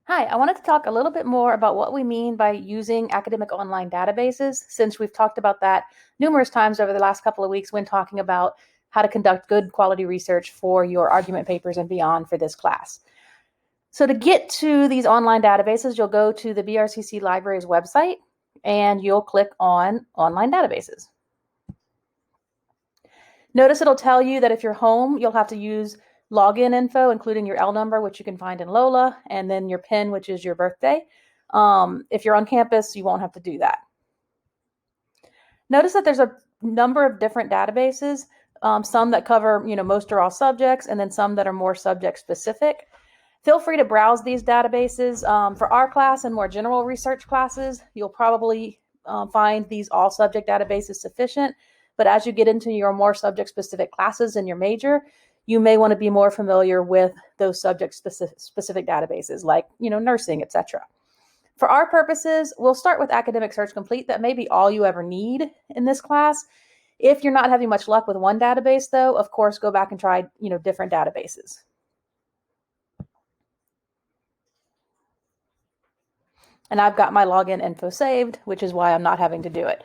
Hi, I wanted to talk a little bit more about what we mean by using academic online databases, since we've talked about that numerous times over the last couple of weeks when talking about how to conduct good quality research for your argument papers and beyond for this class. So to get to these online databases, you'll go to the BRCC Library's website and you'll click on Online Databases. Notice it'll tell you that if you're home, you'll have to use login info, including your L number, which you can find in Lola, and then your PIN, which is your birthday. If you're on campus, you won't have to do that. Notice that there's a number of different databases, some that cover, most or all subjects, and then some that are more subject specific. Feel free to browse these databases. For our class and more general research classes, you'll probably find these all subject databases sufficient. But as you get into your more subject specific classes in your major, you may want to be more familiar with those subject specific databases like, nursing, etc. For our purposes, we'll start with Academic Search Complete. That may be all you ever need in this class. If you're not having much luck with one database, though, of course, go back and try, different databases. And I've got my login info saved, which is why I'm not having to do it.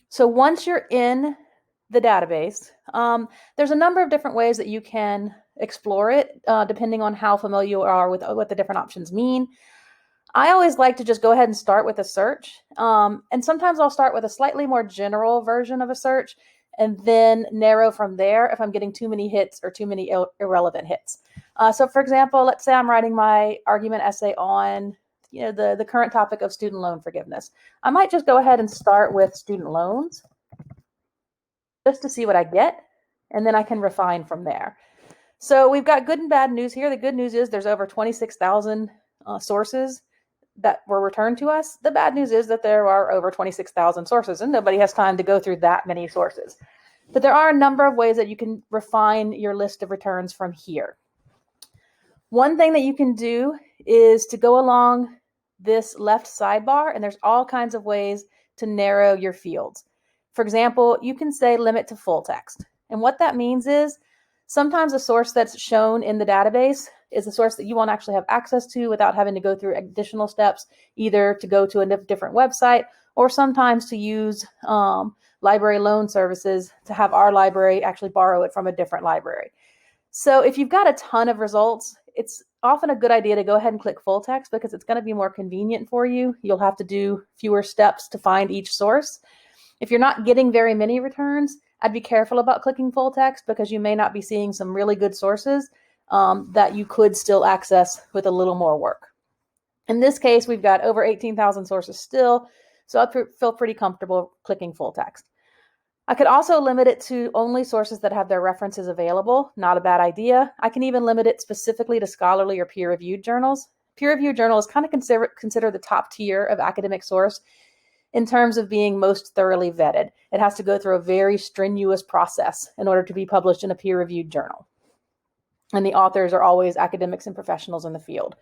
So once you're in the database, there's a number of different ways that you can explore it, depending on how familiar you are with what the different options mean. I always like to just go ahead and start with a search. And sometimes I'll start with a slightly more general version of a search and then narrow from there if I'm getting too many hits or too many irrelevant hits. So for example, let's say I'm writing my argument essay on the current topic of student loan forgiveness. I might just go ahead and start with student loans just to see what I get, and then I can refine from there. So we've got good and bad news here. The good news is there's over 26,000 sources that were returned to us. The bad news is that there are over 26,000 sources, and nobody has time to go through that many sources. But there are a number of ways that you can refine your list of returns from here. One thing that you can do is to go along this left sidebar, and there's all kinds of ways to narrow your fields. For example, you can say limit to full text. And what that means is sometimes a source that's shown in the database is a source that you won't actually have access to without having to go through additional steps, either to go to a different website or sometimes to use library loan services to have our library actually borrow it from a different library. So if you've got a ton of results, it's often a good idea to go ahead and click full text because it's going to be more convenient for you. You'll have to do fewer steps to find each source. If you're not getting very many returns, I'd be careful about clicking full text because you may not be seeing some really good sources that you could still access with a little more work. In this case, we've got over 18,000 sources still, so I feel pretty comfortable clicking full text. I could also limit it to only sources that have their references available. Not a bad idea. I can even limit it specifically to scholarly or peer-reviewed journals. Peer-reviewed journals kind of consider the top tier of academic source in terms of being most thoroughly vetted. It has to go through a very strenuous process in order to be published in a peer-reviewed journal. And the authors are always academics and professionals in the field.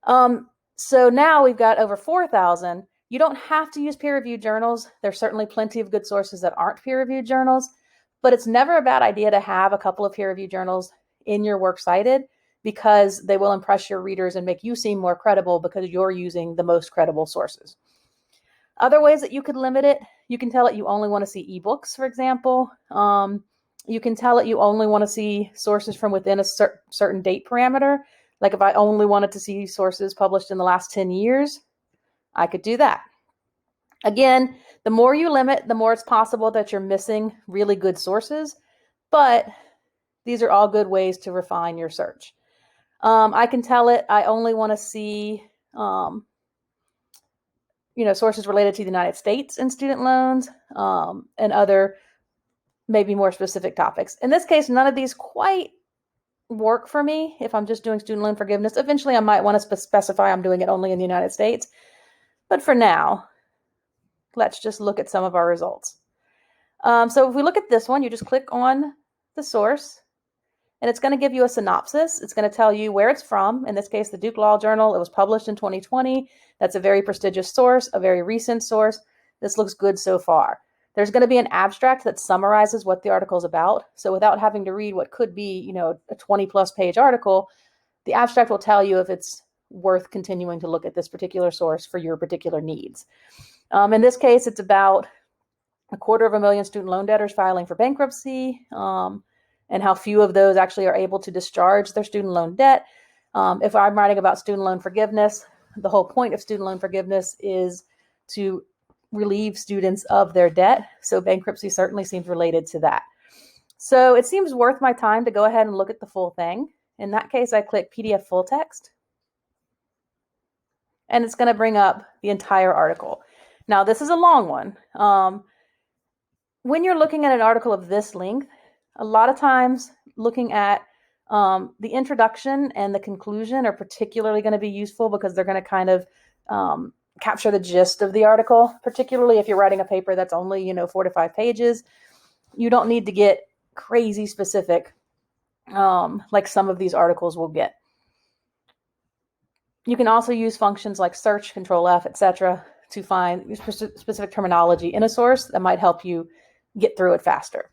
So now we've got over 4,000. You don't have to use peer-reviewed journals. There's certainly plenty of good sources that aren't peer-reviewed journals, but it's never a bad idea to have a couple of peer-reviewed journals in your works cited because they will impress your readers and make you seem more credible because you're using the most credible sources. Other ways that you could limit it, you can tell it you only want to see ebooks, for example. You can tell it you only want to see sources from within a certain date parameter. Like if I only wanted to see sources published in the last 10 years, I could do that. Again, the more you limit, the more it's possible that you're missing really good sources, but these are all good ways to refine your search. I can tell it I only want to see sources related to the United States and student loans and other maybe more specific topics. In this case, none of these quite work for me if I'm just doing student loan forgiveness. Eventually, I might want to specify I'm doing it only in the United States. But for now, let's just look at some of our results. So if we look at this one, you just click on the source, and it's going to give you a synopsis. It's going to tell you where it's from. In this case, the Duke Law Journal. It was published in 2020. That's a very prestigious source, a very recent source. This looks good so far. There's going to be an abstract that summarizes what the article is about. So without having to read what could be, a 20-plus page article, the abstract will tell you if it's worth continuing to look at this particular source for your particular needs. In this case, it's about 250,000 student loan debtors filing for bankruptcy, and how few of those actually are able to discharge their student loan debt. If I'm writing about student loan forgiveness, the whole point of student loan forgiveness is to relieve students of their debt. So bankruptcy certainly seems related to that. So it seems worth my time to go ahead and look at the full thing. In that case, I click PDF full text, and it's going to bring up the entire article. Now, this is a long one. When you're looking at an article of this length, a lot of times looking at the introduction and the conclusion are particularly going to be useful because they're going to kind of capture the gist of the article, particularly if you're writing a paper that's only 4 to 5 pages. You don't need to get crazy specific like some of these articles will get. You can also use functions like search, Control F, etc. to find specific terminology in a source that might help you get through it faster.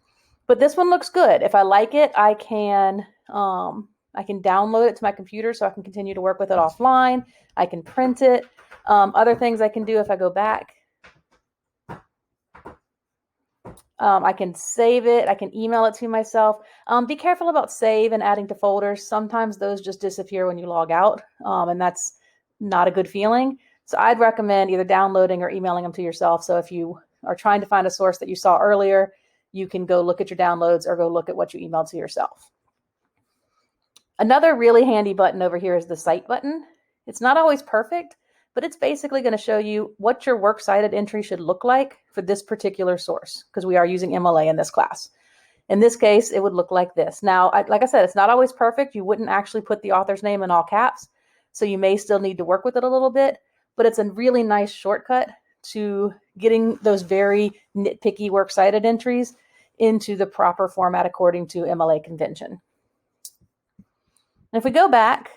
But this one looks good. If I like it, I can download it to my computer so I can continue to work with it offline. I can print it. Other things I can do if I go back, I can save it. I can email it to myself. Be careful about save and adding to folders. Sometimes those just disappear when you log out, and that's not a good feeling. So I'd recommend either downloading or emailing them to yourself. So if you are trying to find a source that you saw earlier, you can go look at your downloads or go look at what you emailed to yourself. Another really handy button over here is the Cite button. It's not always perfect, but it's basically going to show you what your works cited entry should look like for this particular source, because we are using MLA in this class. In this case, it would look like this. Now, like I said, it's not always perfect. You wouldn't actually put the author's name in all caps, so you may still need to work with it a little bit, but it's a really nice shortcut to getting those very nitpicky works cited entries into the proper format according to MLA convention. And if we go back,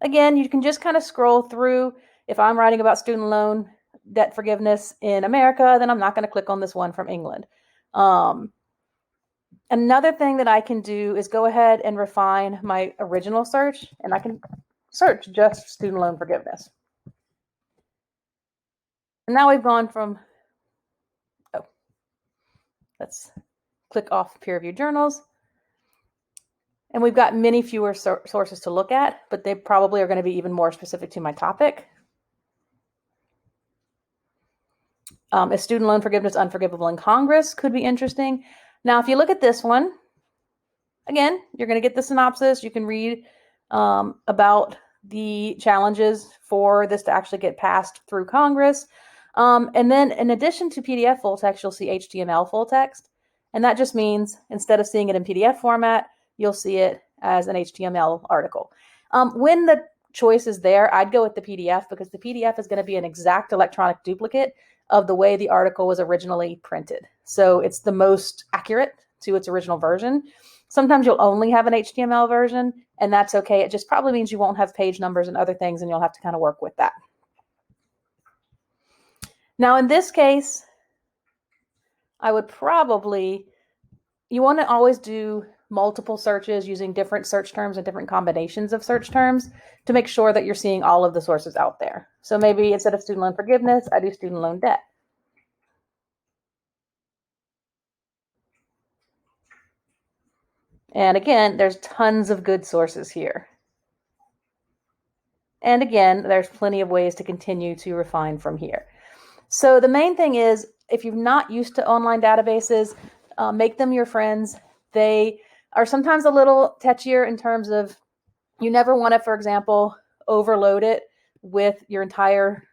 again, you can just kind of scroll through. If I'm writing about student loan debt forgiveness in America, then I'm not going to click on this one from England. Another thing that I can do is go ahead and refine my original search, and I can search just student loan forgiveness. And now we've gone from, let's click off peer-reviewed journals. And we've got many fewer sources to look at, but they probably are going to be even more specific to my topic. Is student loan forgiveness unforgivable in Congress? Could be interesting. Now, if you look at this one, again, you're going to get the synopsis. You can read about the challenges for this to actually get passed through Congress. And then in addition to PDF full text, you'll see HTML full text. And that just means instead of seeing it in PDF format, you'll see it as an HTML article. When the choice is there, I'd go with the PDF because the PDF is going to be an exact electronic duplicate of the way the article was originally printed. So it's the most accurate to its original version. Sometimes you'll only have an HTML version, and that's okay. It just probably means you won't have page numbers and other things, and you'll have to kind of work with that. Now, in this case, I would probably, you want to always do multiple searches using different search terms and different combinations of search terms to make sure that you're seeing all of the sources out there. So maybe instead of student loan forgiveness, I do student loan debt. And again, there's tons of good sources here. And again, there's plenty of ways to continue to refine from here. So the main thing is, if you're not used to online databases, make them your friends. They are sometimes a little touchier in terms of you never want to, for example, overload it with your entire,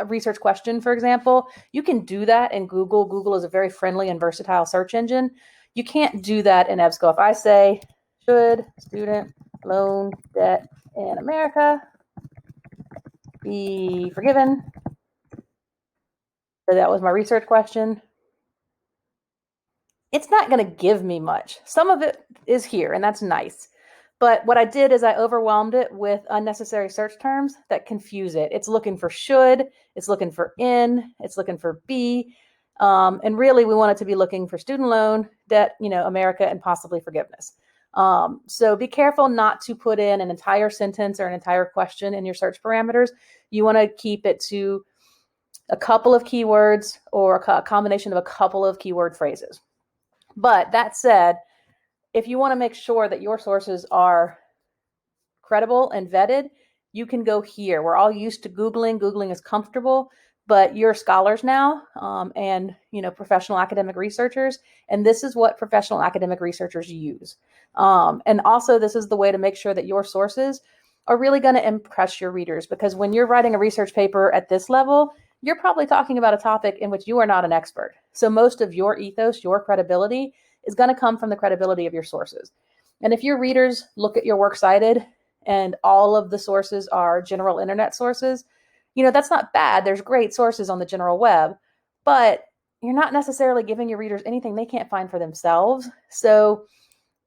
research question, for example. You can do that in Google. Google is a very friendly and versatile search engine. You can't do that in EBSCO. If I say, should student loan debt in America be forgiven? So that was my research question. It's not going to give me much. Some of it is here, and that's nice. But what I did is I overwhelmed it with unnecessary search terms that confuse it. It's looking for should, it's looking for in, it's looking for be. And really, we want it to be looking for student loan debt, America, and possibly forgiveness. So be careful not to put in an entire sentence or an entire question in your search parameters. You want to keep it to a couple of keywords or a combination of a couple of keyword phrases. But that said, if you want to make sure that your sources are credible and vetted, you can go here. We're all used to Googling. Googling is comfortable, but you're scholars now, and professional academic researchers, and this is what professional academic researchers use. And also, this is the way to make sure that your sources are really going to impress your readers, because when you're writing a research paper at this level, you're probably talking about a topic in which you are not an expert. So most of your ethos, your credibility, is going to come from the credibility of your sources. And if your readers look at your works cited and all of the sources are general internet sources, that's not bad. There's great sources on the general web, but you're not necessarily giving your readers anything they can't find for themselves. So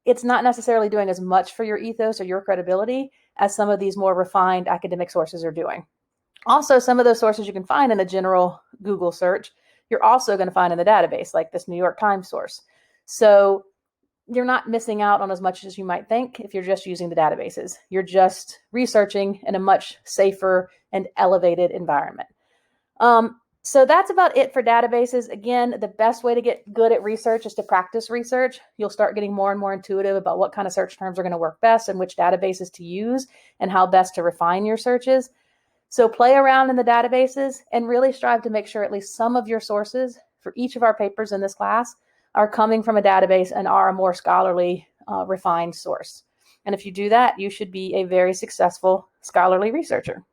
it's not necessarily doing as much for your ethos or your credibility as some of these more refined academic sources are doing. Also, some of those sources you can find in a general Google search, you're also going to find in the database, like this New York Times source. So you're not missing out on as much as you might think if you're just using the databases. You're just researching in a much safer and elevated environment. So that's about it for databases. Again, the best way to get good at research is to practice research. You'll start getting more and more intuitive about what kind of search terms are going to work best and which databases to use and how best to refine your searches. So play around in the databases and really strive to make sure at least some of your sources for each of our papers in this class are coming from a database and are a more scholarly, refined source. And if you do that, you should be a very successful scholarly researcher.